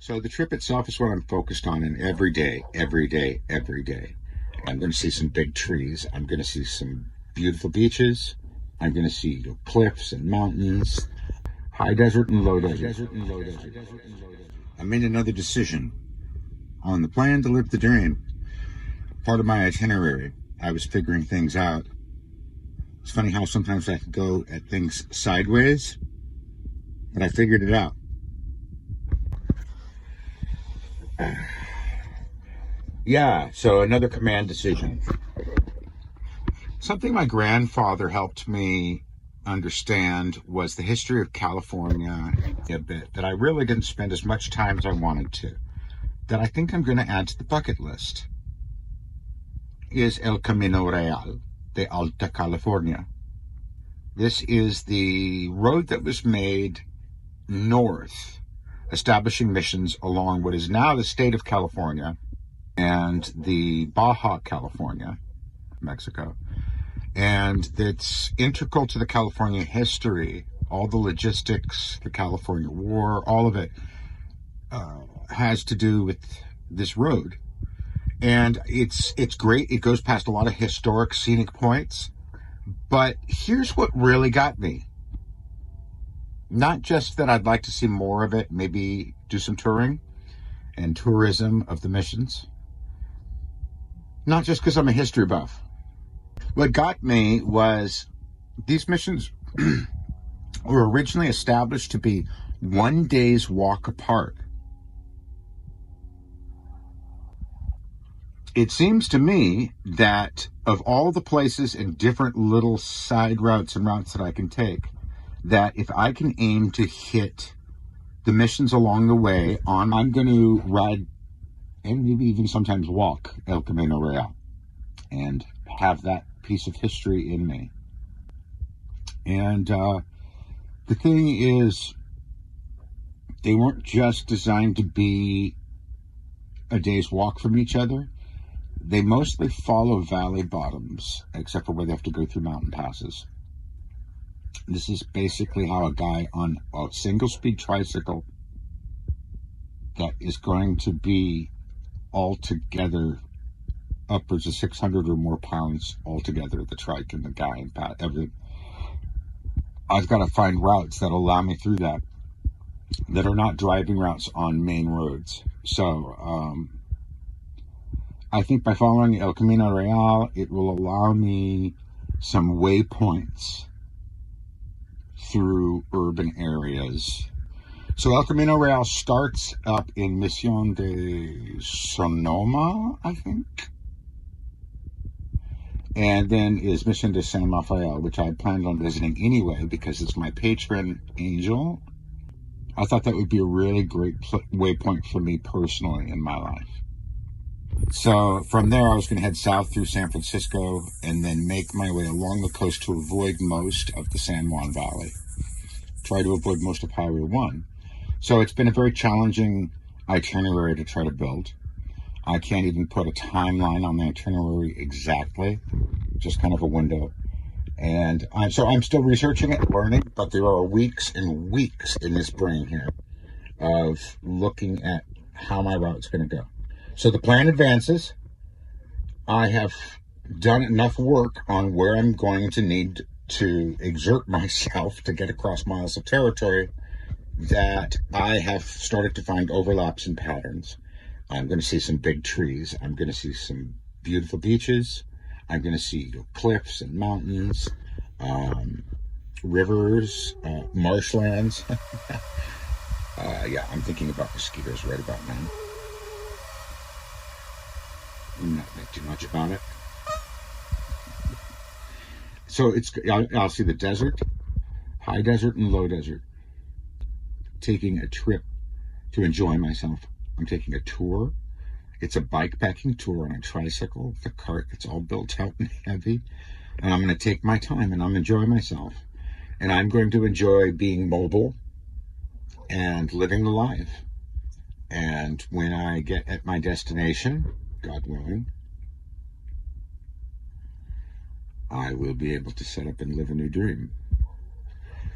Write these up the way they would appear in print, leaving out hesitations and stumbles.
So the trip itself is what I'm focused on, and every day, every day, every day. I'm going to see some big trees. I'm going to see some beautiful beaches. I'm going to see cliffs and mountains, high desert and low desert. I made another decision on the plan to live the dream. Part of my itinerary, I was figuring things out. It's funny how sometimes I can go at things sideways, but I figured it out. Yeah, so another command decision. Something my grandfather helped me understand was the history of California a bit, that I really didn't spend as much time as I wanted to, that I think I'm going to add to the bucket list, is El Camino Real de Alta California. This is the road that was made north, establishing missions along what is now the state of California and the Baja California, Mexico. And it's integral to the California history, all the logistics, the California War, all of it has to do with this road. And it's great. It goes past a lot of historic scenic points. But here's what really got me. Not just that I'd like to see more of it, maybe do some touring and tourism of the missions. Not just because I'm a history buff. What got me was these missions were originally established to be 1 day's walk apart. It seems to me that of all the places and different little side routes and routes that I can take, that if I can aim to hit the missions along the way, I'm going to ride and maybe even sometimes walk El Camino Real and have that piece of history in me. And the thing is, they weren't just designed to be a day's walk from each other. They mostly follow valley bottoms, except for where they have to go through mountain passes. This is basically how a guy on a single-speed tricycle that is going to be altogether upwards of 600 or more pounds altogether, the trike and the guy and everything. I've got to find routes that allow me through that are not driving routes on main roads. So I think by following El Camino Real, it will allow me some waypoints through urban areas. So El Camino Real starts up in Mission de Sonoma, I think, and then is Mission de San Rafael, which I planned on visiting anyway because it's my patron angel. I thought that would be a really great waypoint for me personally in my life. So from there, I was going to head south through San Francisco and then make my way along the coast to avoid most of the San Juan Valley. Try to avoid most of Highway 1. So it's been a very challenging itinerary to try to build. I can't even put a timeline on the itinerary exactly, just kind of a window. And I'm still researching it, learning, but there are weeks and weeks in this brain here of looking at how my route's going to go. So the plan advances. I have done enough work on where I'm going to need to exert myself to get across miles of territory that I have started to find overlaps and patterns. I'm going to see some big trees. I'm going to see some beautiful beaches. I'm going to see cliffs and mountains, rivers, marshlands. Yeah, I'm thinking about mosquitoes right about now. I'm not think too much about it. So I'll see the desert, high desert and low desert. Taking a trip to enjoy myself. I'm taking a tour. It's a bike-packing tour on a tricycle with a cart that's all built out and heavy. And I'm going to take my time and I'm enjoying myself. And I'm going to enjoy being mobile and living the life. And when I get at my destination, God willing, I will be able to set up and live a new dream.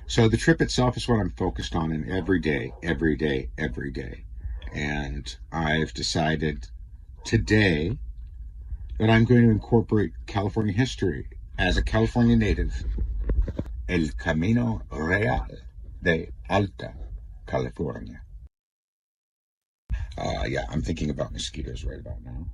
So the trip itself is what I'm focused on, and every day, every day, every day. And I've decided today that I'm going to incorporate California history as a California native. El Camino Real de Alta, California. Yeah, I'm thinking about mosquitoes right about now.